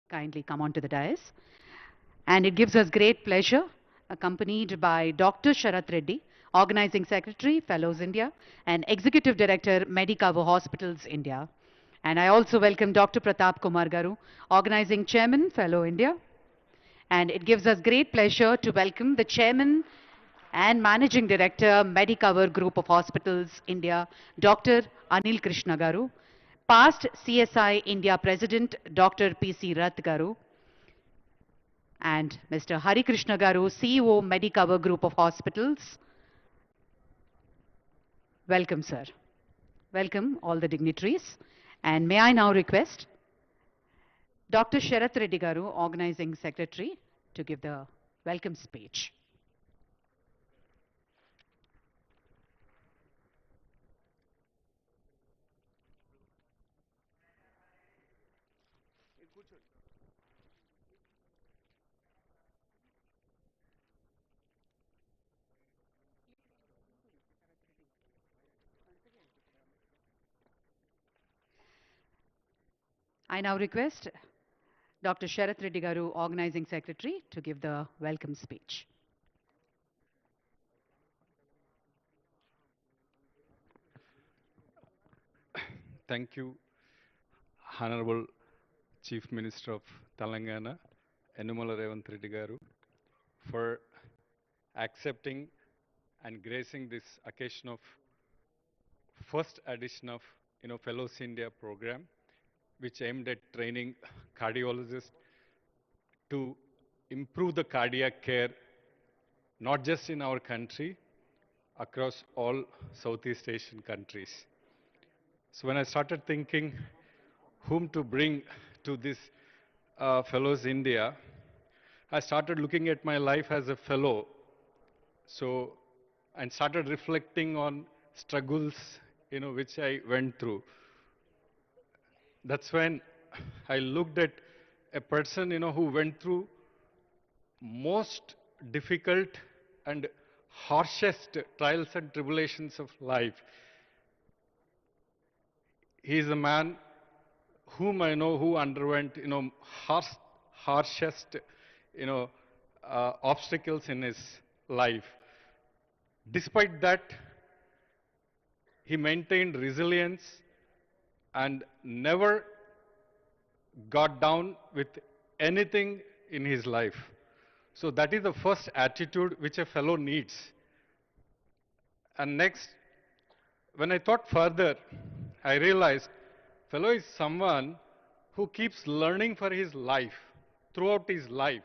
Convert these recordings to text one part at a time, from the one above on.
kindly come onto the dais. And it gives us great pleasure, accompanied by Dr. Sharath Reddy, Organizing Secretary, Fellows India, and Executive Director, Medicover Hospitals India. And I also welcome Dr. Pratap Kumar Garu, Organizing Chairman, Fellow India. And it gives us great pleasure to welcome the Chairman and Managing Director, Medicover Group of Hospitals, India, Dr. Anil Krishna Garu, past CSI India President, Dr. P.C. Rath Garu, and Mr. Hari Krishna Garu, CEO, Medicover Group of Hospitals. Welcome, sir. Welcome, all the dignitaries. And may I now request Dr. Sharath Reddy Garu, Organizing Secretary, to give the welcome speech. I now request Dr. Sharath Reddy Garu, Organizing Secretary, to give the welcome speech. Thank you, Honorable Chief Minister of Telangana, Hon'ble Reddy Garu, for accepting and gracing this occasion of first edition of Fellows India program, which aimed at training cardiologists to improve the cardiac care, not just in our country, across all Southeast Asian countries. So when I started thinking whom to bring to this Fellows India, I started looking at my life as a fellow. So, and started reflecting on struggles, which I went through. That's when I looked at a person, who went through most difficult and harshest trials and tribulations of life. He is a man whom I know who underwent, harshest, obstacles in his life. Despite that, he maintained resilience and never got down with anything in his life. So that is the first attitude which a fellow needs. And next, when I thought further, I realized fellow is someone who keeps learning for his life, throughout his life.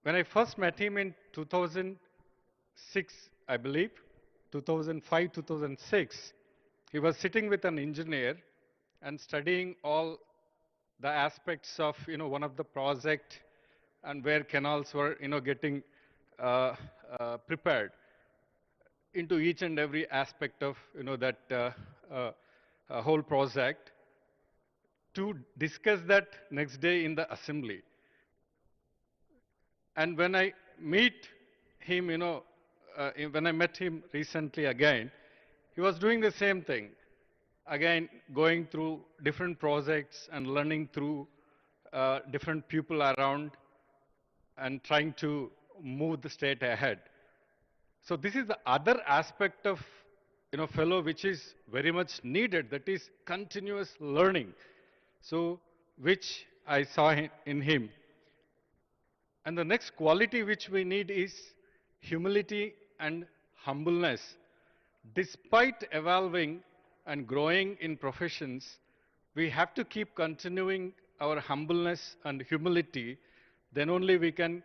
When I first met him in 2006, I believe, 2005, 2006, he was sitting with an engineer and studying all the aspects of, one of the project and where canals were, getting prepared into each and every aspect of, that whole project, to discuss that next day in the assembly. And when I meet him, when I met him recently again, he was doing the same thing. Again, going through different projects and learning through different people around and trying to move the state ahead. So this is the other aspect of, fellow which is very much needed, that is continuous learning. So, which I saw in him. And the next quality which we need is humility and humbleness. Despite evolving and growing in professions, we have to keep continuing our humbleness and humility. Then only we can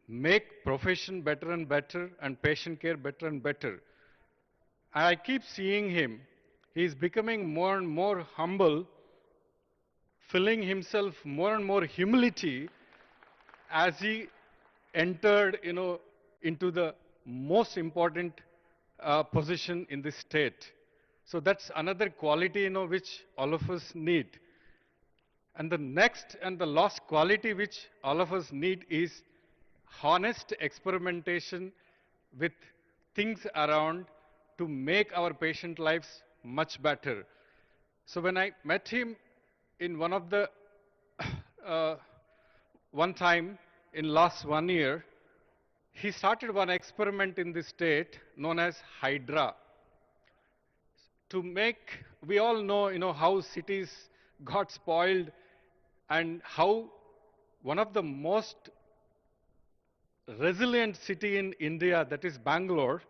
make profession better and better and patient care better and better. I keep seeing him. He is becoming more and more humble, filling himself more and more humility as he entered, into the most important position in the state. So that's another quality, which all of us need. And the next and the last quality which all of us need is honest experimentation with things around to make our patient lives much better. So when I met him in one of the uh, one time in last 1 year, he started one experiment in the state known as Hydra to make, we all know, how cities got spoiled and how one of the most resilient city in India, that is Bangalore,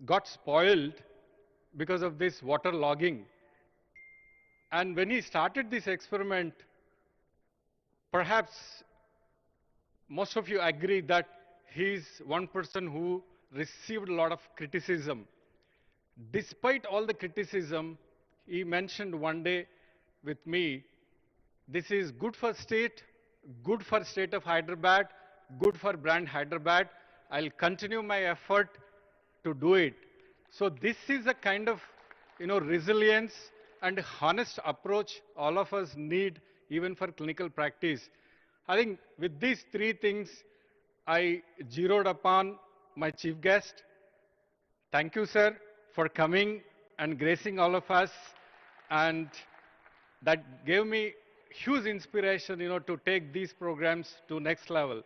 got spoiled because of this water logging. And when he started this experiment, perhaps most of you agree that he's one person who received a lot of criticism. Despite all the criticism, he mentioned one day with me, this is good for state of Hyderabad, good for brand Hyderabad. I'll continue my effort to do it. So this is a kind of, resilience and honest approach all of us need even for clinical practice. I think with these three things, I zeroed upon my chief guest. Thank you, sir, for coming and gracing all of us. And that gave me huge inspiration, to take these programs to next level.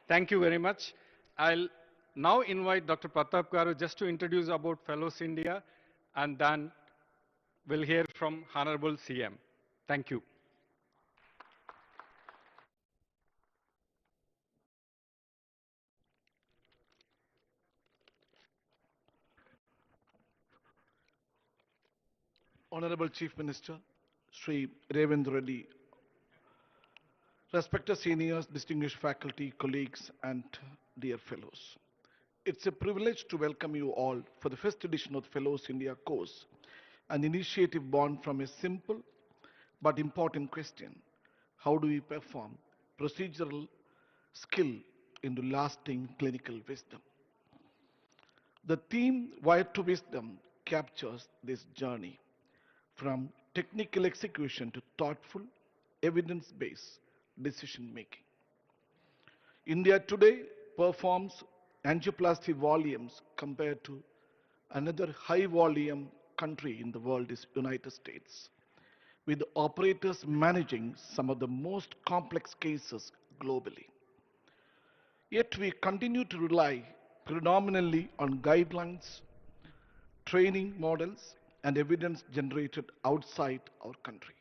Thank you very much. I'll now invite Dr. Pratap Garu just to introduce about Fellows India, and then we'll hear from Honorable CM. Thank you. Honorable Chief Minister, Sri.A.Revanth Reddy, respected seniors, distinguished faculty, colleagues, and dear fellows. It's a privilege to welcome you all for the first edition of the Fellows India course, an initiative born from a simple but important question. How do we perform procedural skill into lasting clinical wisdom? The theme Wired to Wisdom captures this journey from technical execution to thoughtful, evidence-based decision making. India today performs angioplasty volumes compared to another high volume country in the world is United States, with operators managing some of the most complex cases globally. Yet we continue to rely predominantly on guidelines, training models, and evidence generated outside our country.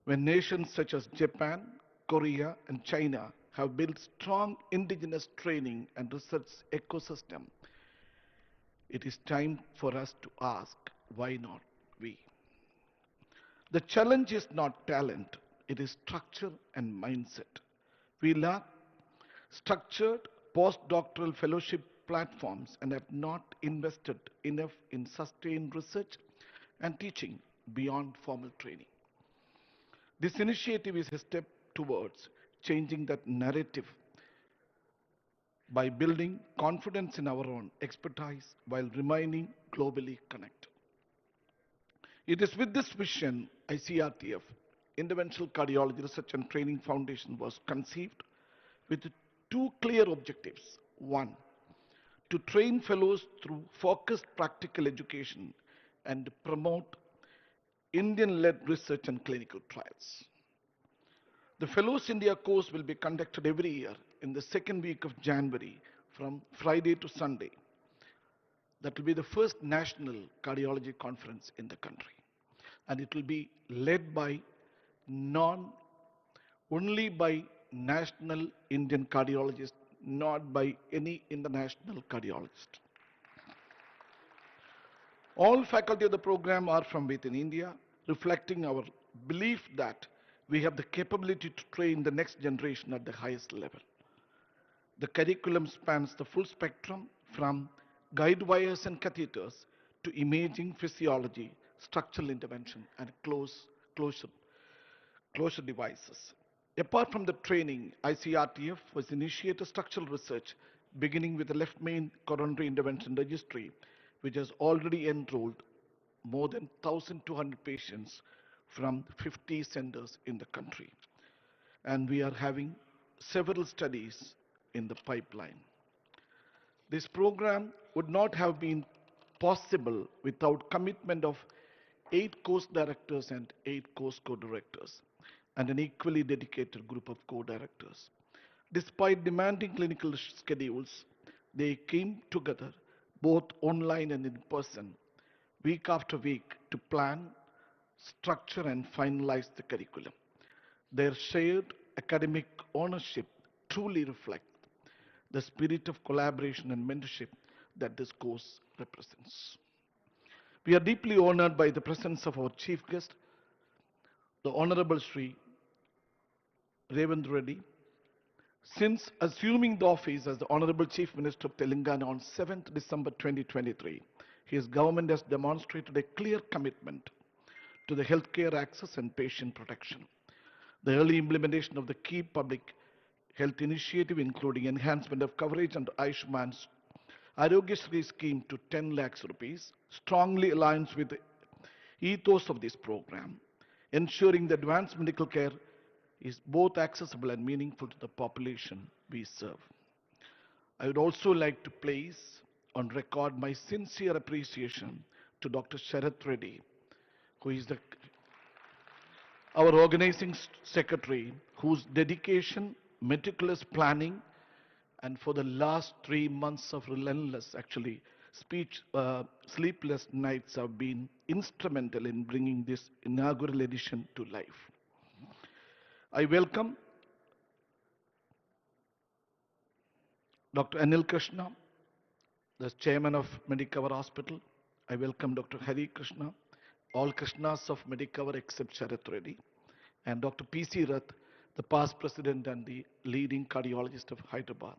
When nations such as Japan, Korea, and China have built strong indigenous training and research ecosystem, it is time for us to ask, why not we? The challenge is not talent, it is structure and mindset. We lack structured postdoctoral fellowship platforms and have not invested enough in sustained research and teaching beyond formal training. This initiative is a step towards changing that narrative by building confidence in our own expertise while remaining globally connected. It is with this vision ICRTF, Interventional Cardiology Research and Training Foundation, was conceived with two clear objectives. One, to train fellows through focused practical education and promote Indian-led research and clinical trials. The Fellows India course will be conducted every year in the second week of January from Friday to Sunday. That will be the first national cardiology conference in the country. And it will be led by only by national Indian cardiologists, not by any international cardiologist. All faculty of the program are from within India, reflecting our belief that we have the capability to train the next generation at the highest level. The curriculum spans the full spectrum from guide wires and catheters to imaging physiology, structural intervention, and closure devices. Apart from the training, ICRTF was initiated structural research beginning with the left main coronary intervention registry, which has already enrolled more than 1,200 patients from 50 centers in the country. And we are having several studies in the pipeline. This program would not have been possible without commitment of 8 course directors and 8 course co-directors. and an equally dedicated group of co-directors. Despite demanding clinical schedules, they came together both online and in person, week after week, to plan, structure, and finalize the curriculum. Their shared academic ownership truly reflects the spirit of collaboration and mentorship that this course represents. We are deeply honored by the presence of our chief guest, the Honorable Sri.A.Revanth Reddy. Since assuming the office as the Honorable Chief Minister of Telangana on 7th December 2023, his government has demonstrated a clear commitment to the healthcare access and patient protection. The early implementation of the key public health initiative, including enhancement of coverage under Ayushman's Arogyasri scheme to 10 lakhs rupees, strongly aligns with the ethos of this program, ensuring that advanced medical care is both accessible and meaningful to the population we serve. I would also like to place on record my sincere appreciation to Dr. Sharath Reddy, who is our organizing secretary, whose dedication, meticulous planning, and for the last 3 months of relentless, sleepless nights have been instrumental in bringing this inaugural edition to life. I welcome Dr. Anil Krishna, the chairman of Medicover Hospital. I welcome Dr. Hari Krishna, all Krishnas of Medicover except Sharath Reddy, and Dr. P.C. Rath, the past president and the leading cardiologist of Hyderabad.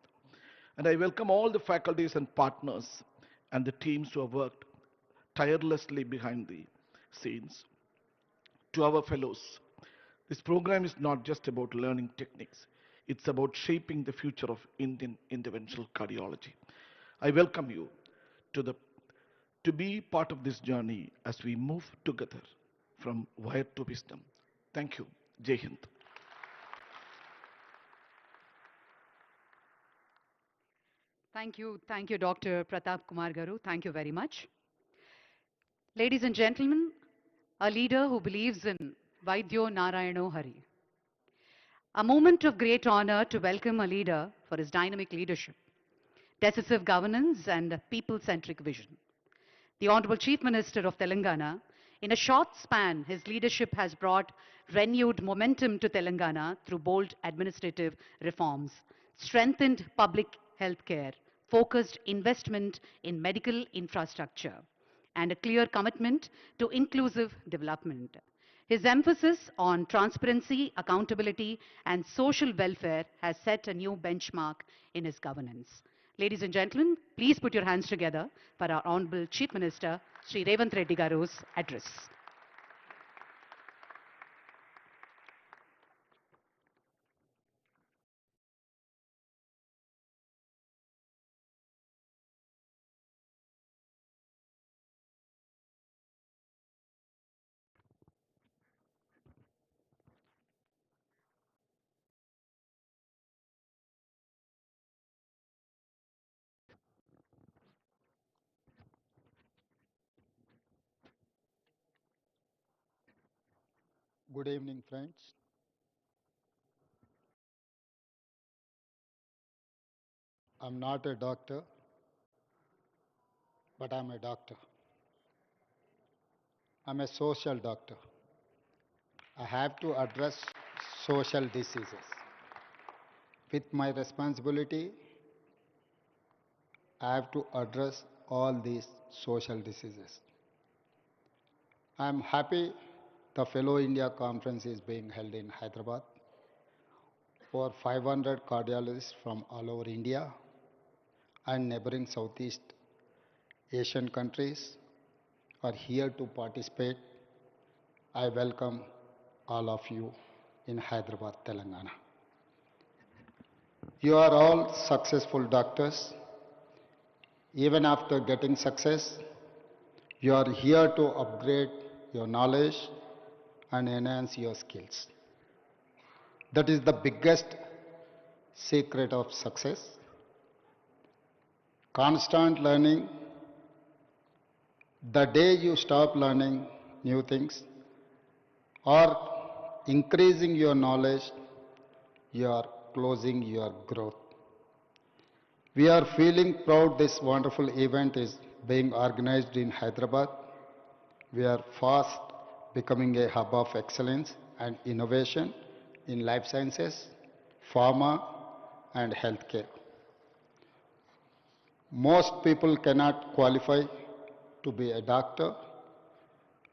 And I welcome all the faculties and partners and the teams who have worked tirelessly behind the scenes. To our fellows, this program is not just about learning techniques, it's about shaping the future of Indian interventional cardiology. I welcome you to be part of this journey as we move together from wire to wisdom. Thank you. Jai Hind. Thank you, Dr. Pratap Kumar Garu. Thank you very much. Ladies and gentlemen, a leader who believes in Vaidyo Narayano Hari. A moment of great honor to welcome a leader for his dynamic leadership, decisive governance, and people-centric vision. The Honorable Chief Minister of Telangana, in a short span, his leadership has brought renewed momentum to Telangana through bold administrative reforms, strengthened public health care, focused investment in medical infrastructure, and a clear commitment to inclusive development. His emphasis on transparency, accountability, and social welfare has set a new benchmark in his governance. Ladies and gentlemen, please put your hands together for our Honorable Chief Minister, Sri.A.Revanth Reddy Garu's address. Good evening, friends. I'm not a doctor, but I'm a doctor. I'm a social doctor. I have to address social diseases. With my responsibility, I have to address all these social diseases. I'm happy the Fellow India Conference is being held in Hyderabad. For 500 cardiologists from all over India and neighboring Southeast Asian countries are here to participate. I welcome all of you in Hyderabad, Telangana. You are all successful doctors. Even after getting success, you are here to upgrade your knowledge and enhance your skills. That is the biggest secret of success. Constant learning. The day you stop learning new things or increasing your knowledge, you are closing your growth. We are feeling proud this wonderful event is being organized in Hyderabad. We are fast becoming a hub of excellence and innovation in life sciences, pharma, and healthcare. Most people cannot qualify to be a doctor.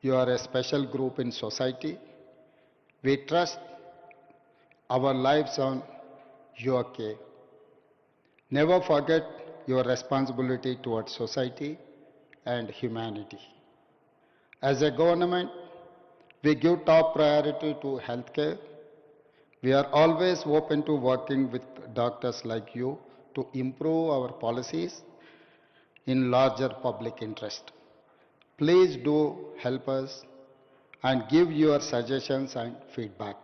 You are a special group in society. We trust our lives on your care. Never forget your responsibility towards society and humanity. As a government, we give top priority to healthcare. We are always open to working with doctors like you to improve our policies in larger public interest. Please do help us and give your suggestions and feedback.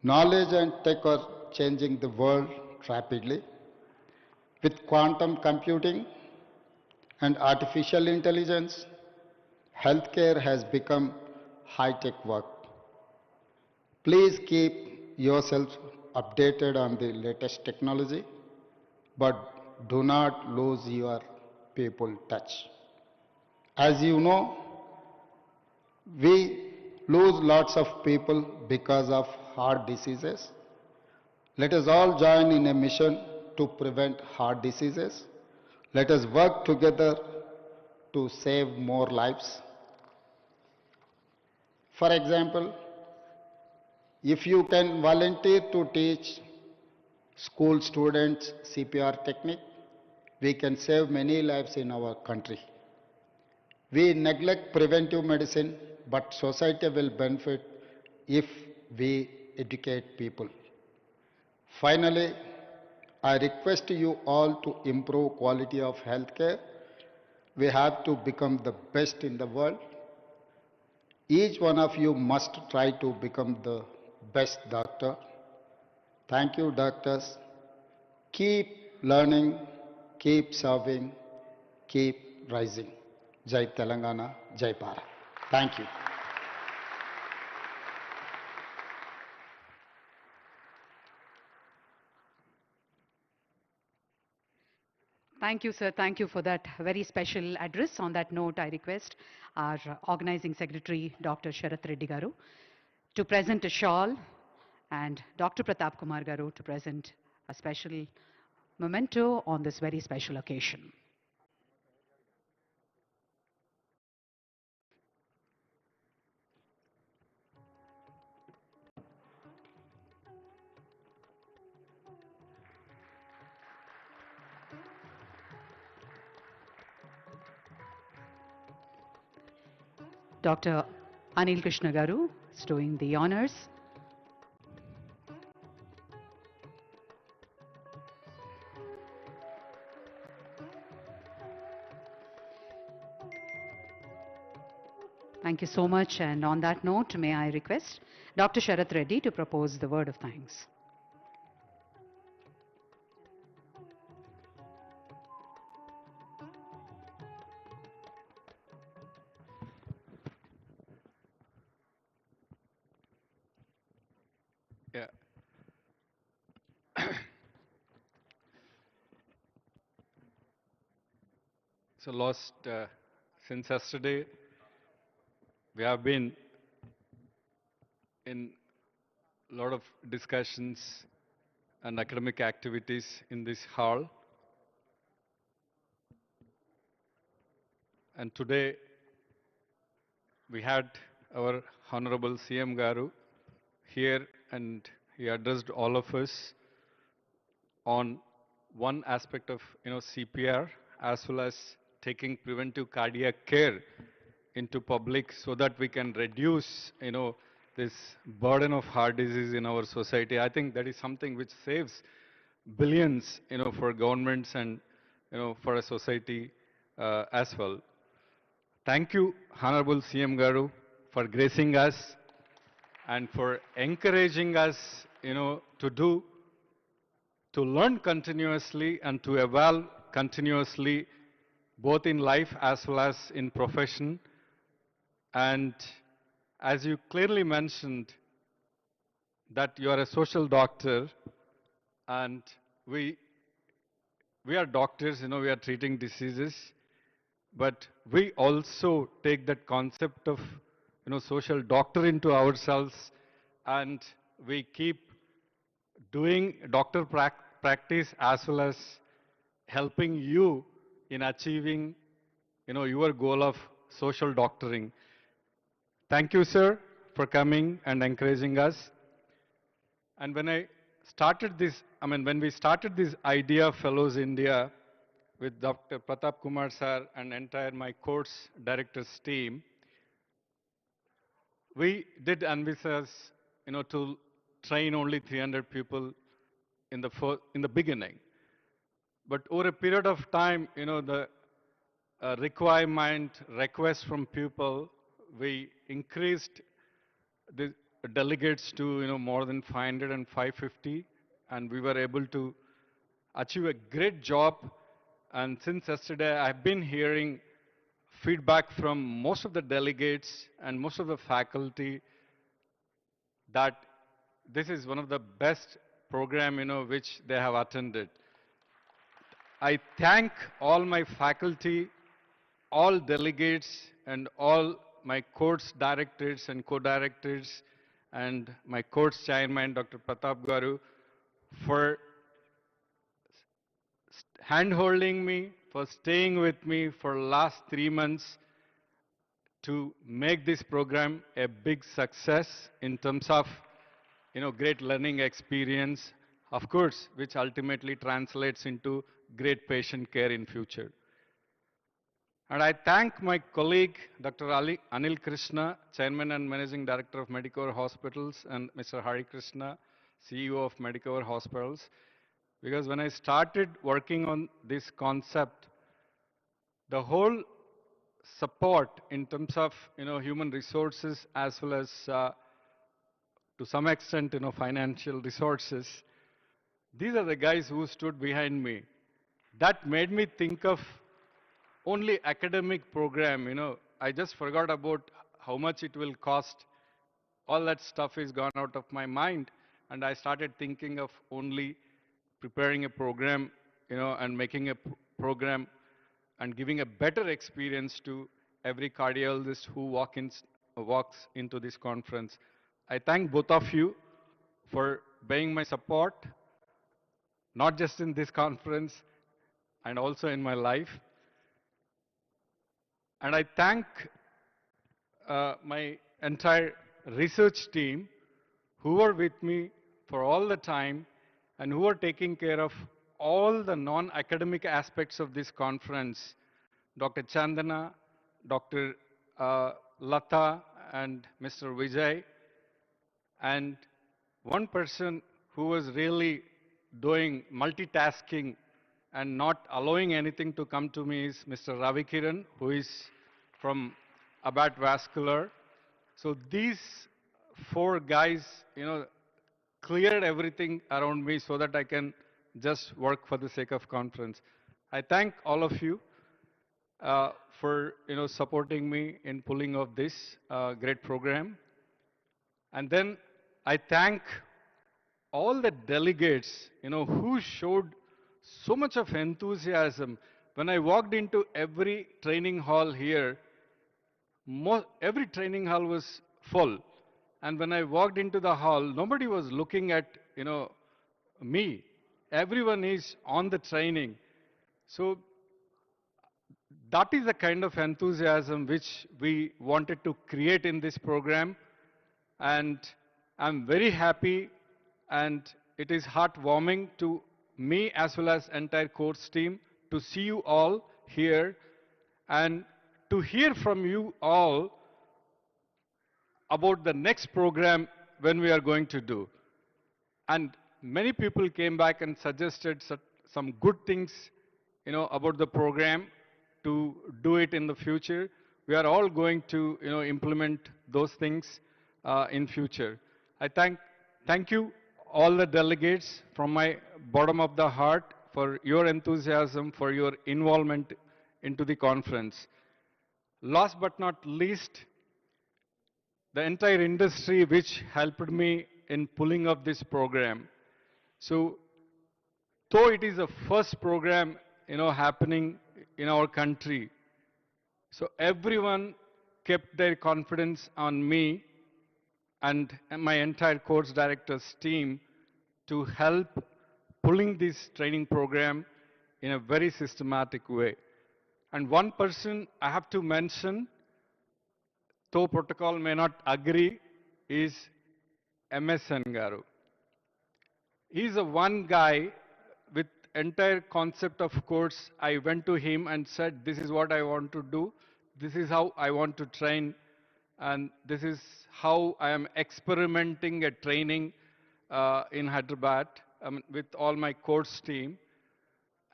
Knowledge and tech are changing the world rapidly. With quantum computing and artificial intelligence, healthcare has become high-tech work. Please keep yourself updated on the latest technology, but do not lose your people touch. As you know, we lose lots of people because of heart diseases. Let us all join in a mission to prevent heart diseases. Let us work together to save more lives. For example, if you can volunteer to teach school students CPR technique, we can save many lives in our country. We neglect preventive medicine, but society will benefit if we educate people. Finally, I request you all to improve quality of healthcare. We have to become the best in the world. Each one of you must try to become the best doctor. Thank you, doctors. Keep learning, keep serving, keep rising. Jai Telangana, Jai Bharat. Thank you. Thank you, sir. Thank you for that very special address. On that note, I request our organizing secretary, Dr. Sharath Reddy Garu, to present a shawl, and Dr. Pratap Kumar Garu to present a special memento on this very special occasion. Dr. Anil Krishna Garu is doing the honors. Thank you so much. And on that note, may I request Dr. Sharath Reddy to propose the word of thanks. Yeah. So since yesterday, we have been in a lot of discussions and academic activities in this hall. And today, we had our Honorable CM Garu here, and he addressed all of us on one aspect of CPR, as well as taking preventive cardiac care into public so that we can reduce this burden of heart disease in our society. I think that is something which saves billions for governments and for a society as well. Thank you, Honorable CM Garu, for gracing us and for encouraging us to learn continuously and to evolve continuously, both in life as well as in profession. And As you clearly mentioned that you are a social doctor, and we, we are doctors, we are treating diseases, but we also take that concept of, social doctor into ourselves, and we keep doing doctor practice as well as helping you in achieving, your goal of social doctoring. Thank you, sir, for coming and encouraging us. And when we started this idea of Fellows India with Dr. Pratap Kumar sir and entire my course directors team, we did envisage, to train only 300 people in the beginning. But over a period of time, the request from people, we increased the delegates to, more than 500 and 550, and we were able to achieve a great job. And since yesterday, I've been hearing feedback from most of the delegates and most of the faculty that this is one of the best program, which they have attended. I thank all my faculty, all delegates, and all my course directors and co-directors, and my course chairman, Dr. Pratap Garu, for hand-holding me, for staying with me for last 3 months to make this program a big success in terms of, great learning experience, of course, which ultimately translates into great patient care in future. And I thank my colleague, Dr. Anil Krishna, Chairman and Managing Director of Medicover Hospitals, and Mr. Hari Krishna, CEO of Medicover Hospitals, because when I started working on this concept, the whole support in terms of, human resources as well as to some extent, financial resources, these are the guys who stood behind me. That made me think of only academic program, I just forgot about how much it will cost. All that stuff is gone out of my mind, and I started thinking of only preparing a program, and making a program and giving a better experience to every cardiologist who walks into this conference. I thank both of you for being my support, not just in this conference, and also in my life. And I thank my entire research team who were with me for all the time and who are taking care of all the non-academic aspects of this conference. Dr. Chandana, Dr. Lata, and Mr. Vijay. And one person who was really doing multitasking and not allowing anything to come to me is Mr. Ravi Kiran, who is from Abbat Vascular. So these four guys, cleared everything around me so that I can just work for the sake of conference. I thank all of you for supporting me in pulling off this great program. And then I thank all the delegates, who showed so much of enthusiasm. When I walked into every training hall here, every training hall was full. And when I walked into the hall, nobody was looking at, me. Everyone is on the training. So that is the kind of enthusiasm which we wanted to create in this program. And I'm very happy, and it is heartwarming to me as well as entire course team to see you all here and to hear from you all about the next program when we are going to do. And many people came back and suggested some good things, about the program to do it in the future. We are all going to, implement those things in future. I thank you all the delegates from my bottom of the heart for your enthusiasm, for your involvement into the conference. Last but not least, the entire industry which helped me in pulling up this program. So, though it is the first program, happening in our country, so everyone kept their confidence on me and my entire course directors team to help pulling this training program in a very systematic way. And one person I have to mention, though protocol may not agree, is MSN Garu. He's the one guy with entire concept of course. I went to him and said, this is what I want to do. This is how I want to train. And this is how I am experimenting at training in Hyderabad with all my course team.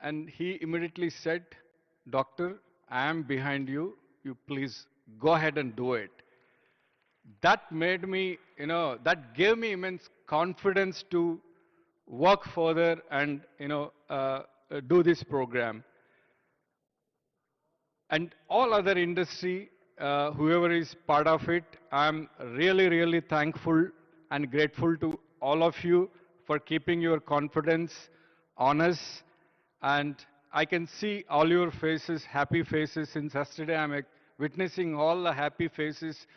And he immediately said, Doctor, I am behind you. You please go ahead and do it. That made me, that gave me immense confidence to work further and, do this program. And all other industry, whoever is part of it, I'm really, really thankful and grateful to all of you for keeping your confidence on us. And I can see all your faces, happy faces. Since yesterday, I'm witnessing all the happy faces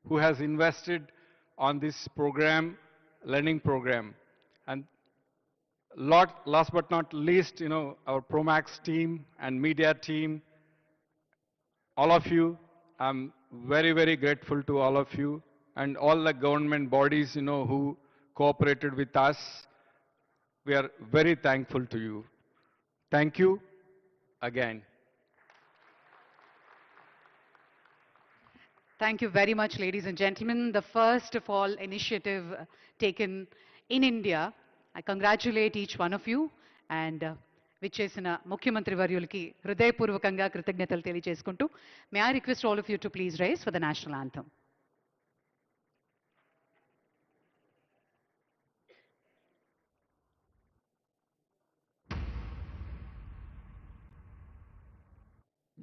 who has invested on this program, learning program. And last but not least, our Promax team and media team, all of you, I'm very, very grateful to all of you and all the government bodies, who cooperated with us. We are very thankful to you. Thank you again. Thank you very much, ladies and gentlemen. The first of all initiative taken in India. I congratulate each one of you and విచ్చేసిన ముఖ్యమంత్రి వర్యులకి హృదయపూర్వకంగా కృతజ్ఞతలు తెలియజేసుకుంటూ may I request all of you to please rise for the national anthem.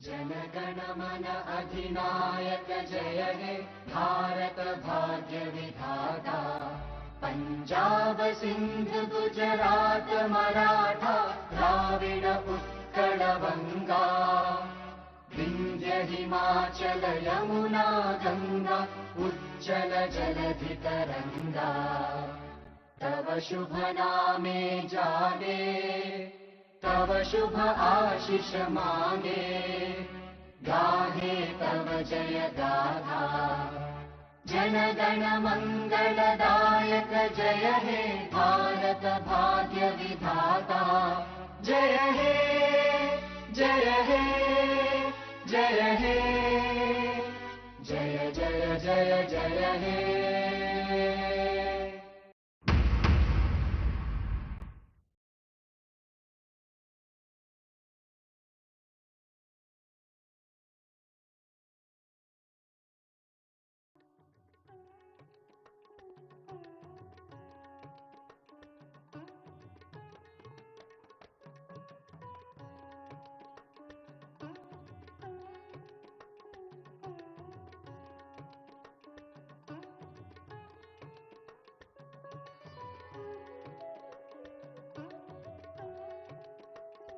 जनगण मन अधिनायक जय हे भारत भाग्य विधाता पंजाब सिंध गुजरात मराठा द्राविड उत्कल बंगा विंध्य हिमाचल यमुना गंगा उज्जल जलधि तरंगा तव शुभ नामे जागे तव शुभ आशीष मांगे गाहे तव जय गाथा जनगण मंगलदायक जय हे भारत भाग्य विधाता जय हे जय हे जय हे जय जय जय जय हे